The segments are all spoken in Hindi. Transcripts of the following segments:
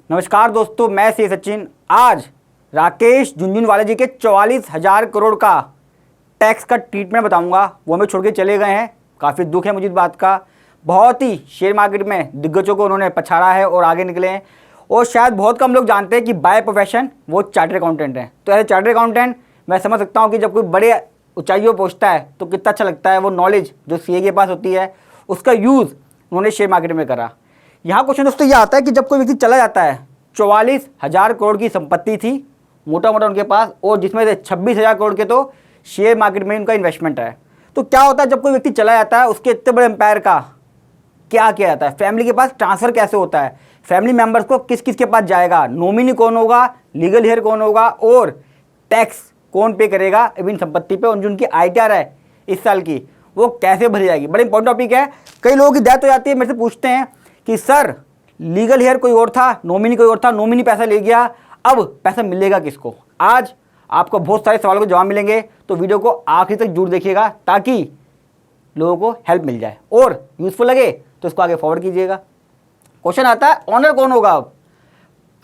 नमस्कार दोस्तों, मैं सी सचिन। आज राकेश झुनझुनवाला जी के 44,000 करोड़ का टैक्स का ट्रीटमेंट बताऊंगा। वो हमें छोड़ के चले गए हैं, काफ़ी दुख है मुझे इस बात का। बहुत ही शेयर मार्केट में दिग्गजों को उन्होंने पछाड़ा है और आगे निकले हैं। और शायद बहुत कम लोग जानते हैं कि बाय प्रोफेशन वो चार्टर्ड अकाउंटेंट हैं। तो एज चार्टर्ड अकाउंटेंट मैं समझ सकता हूँ कि जब कोई बड़े ऊंचाइयों पहुँचता है तो कितना अच्छा लगता है। वो नॉलेज जो सीए के पास होती है उसका यूज़ उन्होंने शेयर मार्केट में करा। यहाँ क्वेश्चन दोस्तों ये आता है कि जब कोई व्यक्ति चला जाता है, 44,000 करोड़ की संपत्ति थी मोटा मोटा उनके पास, और जिसमें से 26,000 करोड़ के तो शेयर मार्केट में उनका इन्वेस्टमेंट है। तो क्या होता है जब कोई व्यक्ति चला जाता है, उसके इतने बड़े एम्पायर का क्या किया जाता है, फैमिली के पास ट्रांसफ़र कैसे होता है, फैमिली मेंबर्स को किस किस के पास जाएगा, नॉमिनी कौन होगा, लीगल हेयर कौन होगा, और टैक्स कौन पे करेगा इन संपत्ति पे, और जो उनकी ITR है इस साल की वो कैसे भरी जाएगी। बड़ा इंपॉर्टेंट टॉपिक है। कई लोगों की डेथ हो जाती है, मेरे से पूछते हैं कि सर लीगल हेयर कोई और था, नॉमिनी कोई और था, नॉमिनी पैसा ले गया, अब पैसा मिलेगा किसको। आज आपको बहुत सारे सवालों के जवाब मिलेंगे, तो वीडियो को आखिरी तक जरूर देखिएगा ताकि लोगों को हेल्प मिल जाए और यूजफुल लगे तो इसको आगे फॉरवर्ड कीजिएगा। क्वेश्चन आता है ऑनर कौन होगा। अब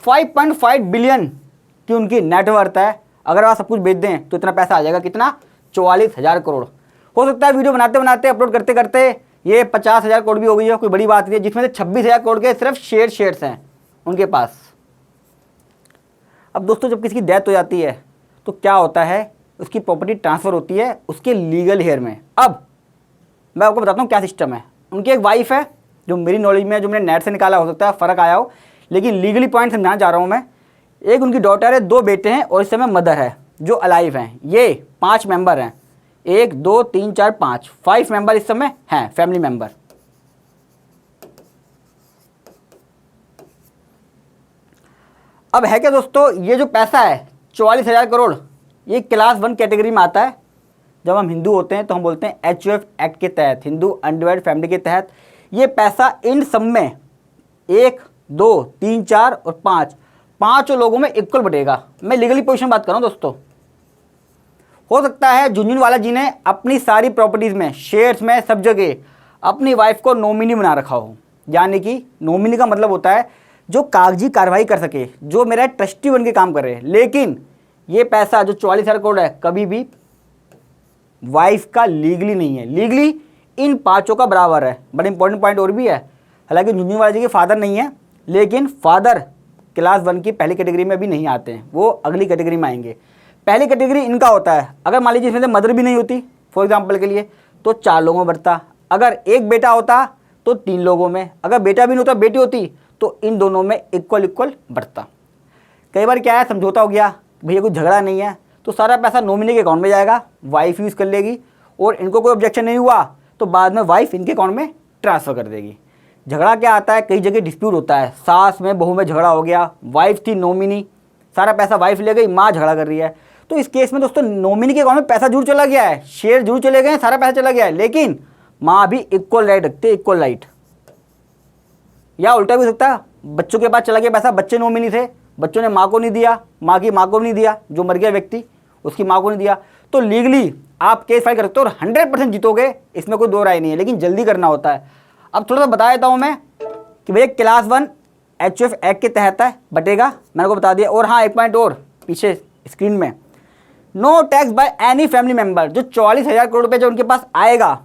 5.5 बिलियन की उनकी नेटवर्थ है। अगर आप सब कुछ बेच दें तो इतना पैसा आ जाएगा, कितना, 44,000 करोड़। हो सकता है वीडियो बनाते बनाते अपलोड करते करते ये 50,000 करोड़ भी हो गई है, कोई बड़ी बात नहीं है। जिसमें से 26,000 करोड़ के सिर्फ शेयर्स हैं उनके पास। अब दोस्तों जब किसी की डेथ हो जाती है तो क्या होता है, उसकी प्रॉपर्टी ट्रांसफ़र होती है उसके लीगल हेयर में। अब मैं आपको बताता हूँ क्या सिस्टम है। उनकी एक वाइफ है, जो मेरी नॉलेज में, जो मैंने नेट से निकाला, हो सकता है फ़र्क आया हो, लेकिन लीगली पॉइंट समझाना चाह रहा हूँ मैं। एक उनकी डॉटर है, 2 बेटे हैं और इस समय मदर है जो अलाइव हैं। ये 5 मेंबर हैं, 1 2 3 4 5 मेंबर इस समय हैं फैमिली मेंबर। अब है क्या दोस्तों, ये जो पैसा है 44,000 करोड़, ये क्लास 1 कैटेगरी में आता है। जब हम हिंदू होते हैं तो हम बोलते हैं HUF एक्ट के तहत, हिंदू अनडिवाइडेड फैमिली के तहत ये पैसा इन सब में 1 2 3 4 और 5 लोगों में इक्वल बटेगा। मैं लीगली पोजीशन बात कर रहा हूँ दोस्तों। हो सकता है झुनझुनवाला जी ने अपनी सारी प्रॉपर्टीज़ में, शेयर्स में, सब जगह अपनी वाइफ को नॉमिनी बना रखा हो। यानी कि नॉमिनी का मतलब होता है जो कागजी कार्रवाई कर सके, जो मेरा ट्रस्टी बन के काम करे। लेकिन ये पैसा जो 44,000 करोड़ है कभी भी वाइफ का लीगली नहीं है, लीगली इन 5 का बराबर है। बड़ा इंपॉर्टेंट पॉइंट और भी है। हालांकि झुनझुनवाला जी के फादर नहीं है, लेकिन फादर क्लास 1 की पहली कैटेगरी में भी नहीं आते हैं, वो अगली कैटेगरी में आएंगे। पहली कैटेगरी इनका होता है। अगर मान लीजिए इसमें से मदर भी नहीं होती फॉर एग्जांपल के लिए, तो 4 लोगों में बढ़ता। अगर एक बेटा होता तो 3 लोगों में, अगर बेटा भी नहीं होता, बेटी होती, तो इन दोनों में इक्वल बढ़ता। कई बार क्या है, समझौता हो गया, भैया कोई झगड़ा नहीं है, तो सारा पैसा नॉमिनी के अकाउंट में जाएगा, वाइफ यूज़ कर लेगी, और इनको कोई ऑब्जेक्शन नहीं हुआ तो बाद में वाइफ इनके अकाउंट में ट्रांसफ़र कर देगी। झगड़ा क्या आता है, कई जगह डिस्प्यूट होता है, सास में बहू में झगड़ा हो गया, वाइफ थी नॉमिनी, सारा पैसा वाइफ ले गई, माँ झगड़ा कर रही है। तो इस केस में दोस्तों नॉमिनी के अकाउंट में पैसा जरूर चला गया है, शेयर जरूर चले गए हैं, सारा पैसा चला गया है, लेकिन माँ भी इक्वल राइट रखते, इक्वल राइट। या उल्टा भी हो सकता है, बच्चों के पास चला गया पैसा, बच्चे नॉमिनी थे, बच्चों ने माँ को नहीं दिया, माँ की माँ को नहीं दिया, जो मर गया व्यक्ति उसकी माँ को नहीं दिया, तो लीगली आप केस फाइल कर सकते हो और 100% जीतोगे, इसमें कोई दो राय नहीं है। लेकिन जल्दी करना होता है। अब थोड़ा सा बता देता हूँ मैं कि भैया क्लास 1 HUF एक्ट के तहत है, बटेगा, मैंने को बता दिया। और हाँ, एक पॉइंट और पीछे स्क्रीन में, no tax by any family member. जो 44,000 करोड़ रुपये जो उनके पास आएगा,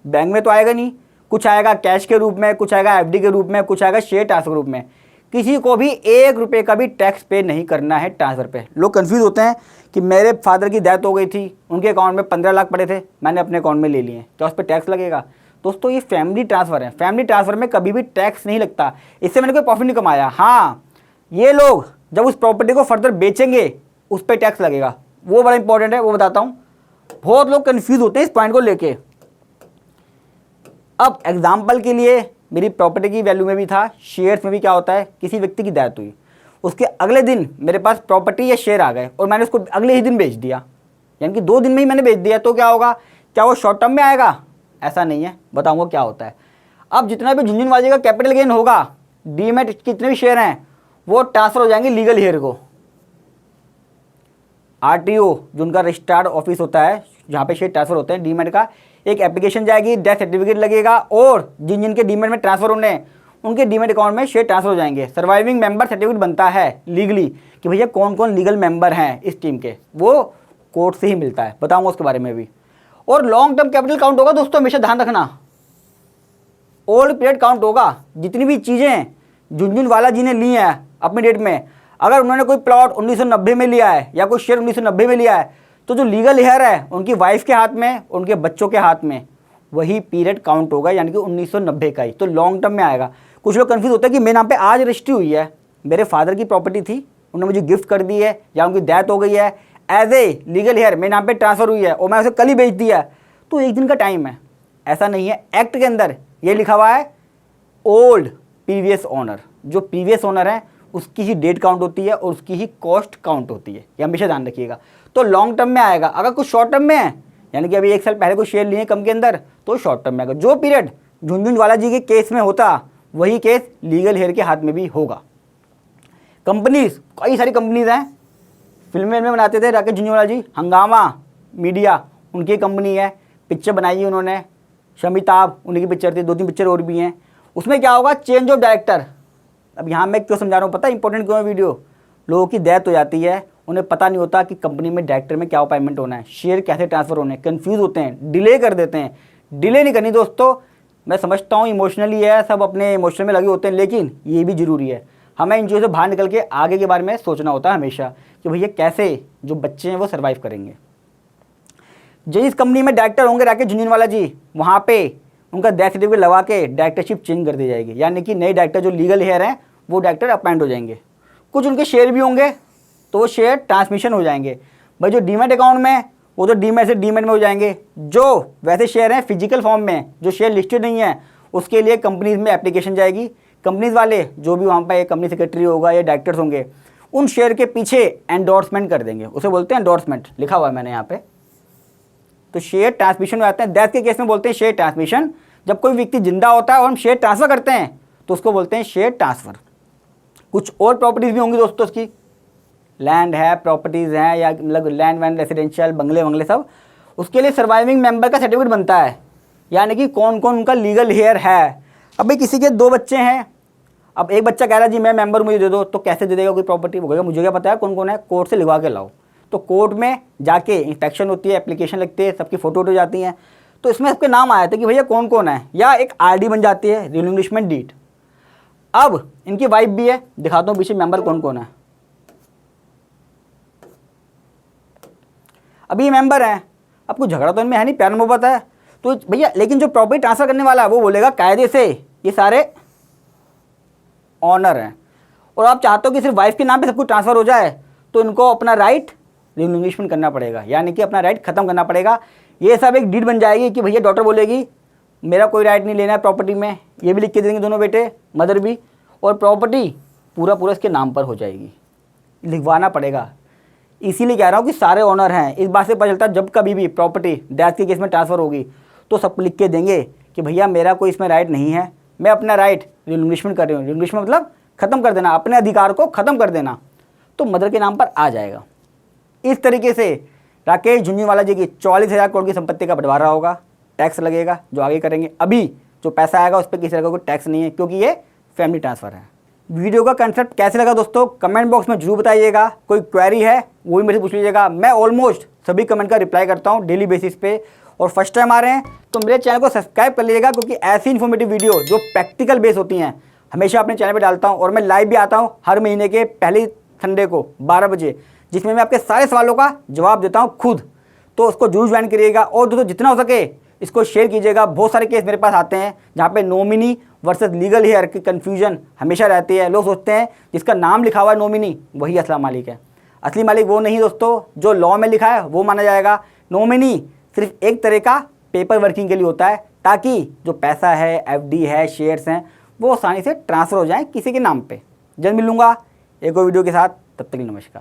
बैंक में तो आएगा नहीं, कुछ आएगा कैश के रूप में, कुछ आएगा FD के रूप में, कुछ आएगा शेयर ट्रांसफर के रूप में। किसी को भी 1 रुपये का भी टैक्स पे नहीं करना है ट्रांसफ़र पे। लोग कंफ्यूज होते हैं कि मेरे फादर की डेथ हो गई थी, उनके अकाउंट में 15 लाख पड़े थे, मैंने अपने अकाउंट में ले लिए, क्या उस पर टैक्स लगेगा? दोस्तों ये फैमिली ट्रांसफ़र है, फैमिली ट्रांसफ़र में कभी भी टैक्स नहीं लगता। इससे मैंने कोई प्रॉफिट नहीं कमाया। हाँ, ये लोग जब उस प्रॉपर्टी को फर्दर बेचेंगे उस पर टैक्स लगेगा, वो बड़ा इंपॉर्टेंट है, वो बताता हूँ। बहुत लोग कन्फ्यूज़ होते हैं इस पॉइंट को लेके। अब एग्जाम्पल के लिए मेरी प्रॉपर्टी की वैल्यू में भी था, शेयर्स में भी क्या होता है, किसी व्यक्ति की डेथ हुई, उसके अगले दिन मेरे पास प्रॉपर्टी या शेयर आ गए और मैंने उसको अगले ही दिन बेच दिया, यानी कि 2 दिन में ही मैंने बेच दिया, तो क्या होगा, क्या वो शॉर्ट टर्म में आएगा? ऐसा नहीं है, बताऊंगा क्या होता है। अब जितना भी झुनझुनवाला जी का कैपिटल गेन होगा, डीमैट कितने भी शेयर हैं वो ट्रांसफ़र हो जाएंगे लीगल हेयर को। RTO जो उनका रजिस्टर्ड ऑफिस होता है जहाँ पे शेयर ट्रांसफ़र होते हैं डीमैट का, एक एप्लीकेशन जाएगी, डेथ सर्टिफिकेट लगेगा, और जिन जिनके डीमैट में ट्रांसफ़र होने हैं उनके डीमेट अकाउंट में शेयर ट्रांसफर हो जाएंगे। सर्वाइविंग मेंबर सर्टिफिकेट बनता है लीगली कि भैया कौन कौन लीगल मेंबर हैं इस टीम के, वो कोर्ट से ही मिलता है, बताऊंगा उसके बारे में भी। और लॉन्ग टर्म कैपिटल काउंट होगा दोस्तों, हमेशा ध्यान रखना, ओल्ड पीरियड काउंट होगा। जितनी भी चीज़ें झुनझुनवाला जी ने ली हैं अपनी डेट में, अगर उन्होंने कोई प्लॉट 1990 में लिया है या कोई शेयर 1990 में लिया है, तो जो लीगल हेयर है उनकी वाइफ के हाथ में, उनके बच्चों के हाथ में, वही पीरियड काउंट होगा, यानी कि 1990 का ही, तो लॉन्ग टर्म में आएगा। कुछ लोग कंफ्यूज होते हैं कि मेरे नाम पे आज रजिस्ट्री हुई है, मेरे फादर की प्रॉपर्टी थी, उन्होंने मुझे गिफ्ट कर दी है या उनकी डेथ हो गई है, एज ए लीगल हेयर मेरे नाम पे ट्रांसफ़र हुई है और मैं उसे कल ही बेच दिया है, तो एक दिन का टाइम है। ऐसा नहीं है, एक्ट के अंदर ये लिखा हुआ है ओल्ड प्रीवियस ओनर, जो प्रीवियस ओनर है उसकी ही डेट काउंट होती है और उसकी ही कॉस्ट काउंट होती है, ये हमेशा ध्यान रखिएगा। तो लॉन्ग टर्म में आएगा। अगर कुछ शॉर्ट टर्म में है, यानी कि अभी 1 साल पहले कोई शेयर लिए कम के अंदर, तो शॉर्ट टर्म में आएगा। जो पीरियड झुनझुनवाला जी के केस में होता, वही केस लीगल हेयर के हाथ में भी होगा। कंपनीज, कई सारी कंपनीज हैं, फिल्में में बनाते थे राकेश झुनझुनवाला जी, हंगामा मीडिया उनकी कंपनी है, पिक्चर बनाई है उन्होंने, शमिताभ उनकी पिक्चर थी, 2-3 पिक्चर और भी हैं। उसमें क्या होगा, चेंज ऑफ डायरेक्टर। अब यहाँ मैं क्यों समझा रहा हूँ पता है, इंपॉर्टेंट क्यों है वीडियो, लोगों की डेथ हो जाती है, उन्हें पता नहीं होता कि कंपनी में डायरेक्टर में क्या अपॉइंटमेंट होना है, शेयर कैसे ट्रांसफर होने, कंफ्यूज होते हैं, डिले कर देते हैं। डिले नहीं करनी दोस्तों, मैं समझता हूँ इमोशनली है, सब अपने इमोशन में लगे होते हैं, लेकिन ये भी ज़रूरी है, हमें इन चीज़ों से बाहर निकल के आगे के बारे में सोचना होता है हमेशा कि भैया कैसे जो बच्चे हैं वो सर्वाइव करेंगे। जिस कंपनी में डायरेक्टर होंगे राकेश झुनझुनवाला जी, वहाँ पे उनका डेथ सर्टिफिकेट लगा के डायरेक्टरशिप चेंज कर दी जाएगी, यानी कि नए डायरेक्टर जो लीगल हेयर हैं वो डायरेक्टर अपॉइंट हो जाएंगे। कुछ उनके शेयर भी होंगे तो वो शेयर ट्रांसमिशन हो जाएंगे। भाई जो डीमेट अकाउंट में, वो तो डीमेट से डीमेट में हो जाएंगे। जो वैसे शेयर हैं फिजिकल फॉर्म में, जो शेयर लिस्टेड नहीं है, उसके लिए कंपनीज में एप्लीकेशन जाएगी। कंपनीज वाले जो भी वहाँ पर कंपनी सेक्रेटरी होगा या डायरेक्टर्स होंगे, उन शेयर के पीछे एंडोर्समेंट कर देंगे, उसे बोलते हैं एंडोर्समेंट, लिखा हुआ है मैंने यहाँ पे। तो शेयर ट्रांसमिशन में आते हैं, डेथ के केस में बोलते हैं शेयर ट्रांसमिशन। जब कोई व्यक्ति जिंदा होता है और हम शेयर ट्रांसफर करते हैं तो उसको बोलते हैं शेयर ट्रांसफर। कुछ और प्रॉपर्टीज़ भी होंगी दोस्तों, उसकी लैंड है, प्रॉपर्टीज़ हैं, या मतलब लैंड वैंड रेसिडेंशियल बंगले वंगले सब, उसके लिए सर्वाइविंग मेंबर का सर्टिफिकेट बनता है, यानी कि कौन कौन उनका लीगल हेयर है। अब भाई किसी के 2 बच्चे हैं, अब एक बच्चा कह रहा है जी मैं मेंबर मुझे दे दो, तो कैसे दे देगा कोई प्रॉपर्टी, बोलेगा मुझे क्या पता है कौन कौन है, कोर्ट से लिखवा के लाओ। तो कोर्ट में जाके इंस्पेक्शन होती है, एप्लीकेशन लगती है, सबकी फ़ोटो वोटो जाती हैं, तो इसमें सबके नाम आए थे कि भैया कौन कौन है, या एक आरडी बन जाती है, रिलिंग्विशमेंट डीड। अब इनकी वाइफ भी है, दिखाता हूँ पीछे मेंबर कौन कौन है। अभी ये मेंबर हैं, अब कुछ झगड़ा तो इनमें है नहीं, प्यार मोहब्बत है, तो भैया लेकिन जो प्रॉपर्टी ट्रांसफर करने वाला है वो बोलेगा कायदे से ये सारे ऑनर हैं, और आप चाहते हो कि सिर्फ वाइफ के नाम पे सब कुछ ट्रांसफ़र हो जाए, तो इनको अपना राइट रिलिंग्विशमेंट करना पड़ेगा, यानी कि अपना राइट ख़त्म करना पड़ेगा। ये सब एक डीड बन जाएगी कि भैया डॉटर बोलेगी मेरा कोई राइट नहीं लेना है प्रॉपर्टी में, ये भी लिख के देंगे दोनों बेटे, मदर भी, और प्रॉपर्टी पूरा इसके नाम पर हो जाएगी, लिखवाना पड़ेगा। इसीलिए कह रहा हूँ कि सारे ऑनर हैं। इस बात से पता चलता है जब कभी भी प्रॉपर्टी डेथ के केस में ट्रांसफ़र होगी तो सबको लिख के देंगे कि भैया मेरा कोई इसमें राइट नहीं है, मैं अपना राइट रिलिंग्विशमेंट कर रही हूँ। रिलिंग्विशमेंट मतलब ख़त्म कर देना, अपने अधिकार को ख़त्म कर देना, तो मदर के नाम पर आ जाएगा। इस तरीके से राकेश झुनझुनवाला जी की 44,000 करोड़ की संपत्ति का बंटवारा होगा, टैक्स लगेगा जो आगे करेंगे। अभी जो पैसा आएगा उस पर किसी तरह का कोई टैक्स नहीं है, क्योंकि ये फैमिली ट्रांसफ़र है। वीडियो का कंसेप्ट कैसे लगा दोस्तों, कमेंट बॉक्स में जरूर बताइएगा। कोई क्वेरी है वो भी मेरे से पूछ लीजिएगा, मैं ऑलमोस्ट सभी कमेंट का रिप्लाई करता हूँ डेली बेसिस पे। और फर्स्ट टाइम आ रहे हैं तो मेरे चैनल को सब्सक्राइब कर लीजिएगा, क्योंकि ऐसी इन्फॉर्मेटिव वीडियो जो प्रैक्टिकल बेस होती हैं हमेशा अपने चैनल पर डालता हूँ। और मैं लाइव भी आता हूँ हर महीने के पहली संडे को 12 बजे, जिसमें मैं आपके सारे सवालों का जवाब देता हूँ खुद, तो उसको जरूर ज्वाइन करिएगा। और दोस्तों जितना हो सके इसको शेयर कीजिएगा। बहुत सारे केस मेरे पास आते हैं जहाँ पे नॉमिनी वर्सेस लीगल हेयर की कन्फ्यूजन हमेशा रहती है। लोग सोचते हैं जिसका नाम लिखा हुआ है नॉमिनी वही असली मालिक है। असली मालिक वो नहीं दोस्तों, जो लॉ में लिखा है वो माना जाएगा। नॉमिनी सिर्फ एक तरह का पेपर वर्किंग के लिए होता है, ताकि जो पैसा है, एफडी है, शेयर्स हैं, वो आसानी से ट्रांसफ़र हो जाए किसी के नाम पे। जल्द मिलूंगा एक और वीडियो के साथ, तब तक नमस्कार।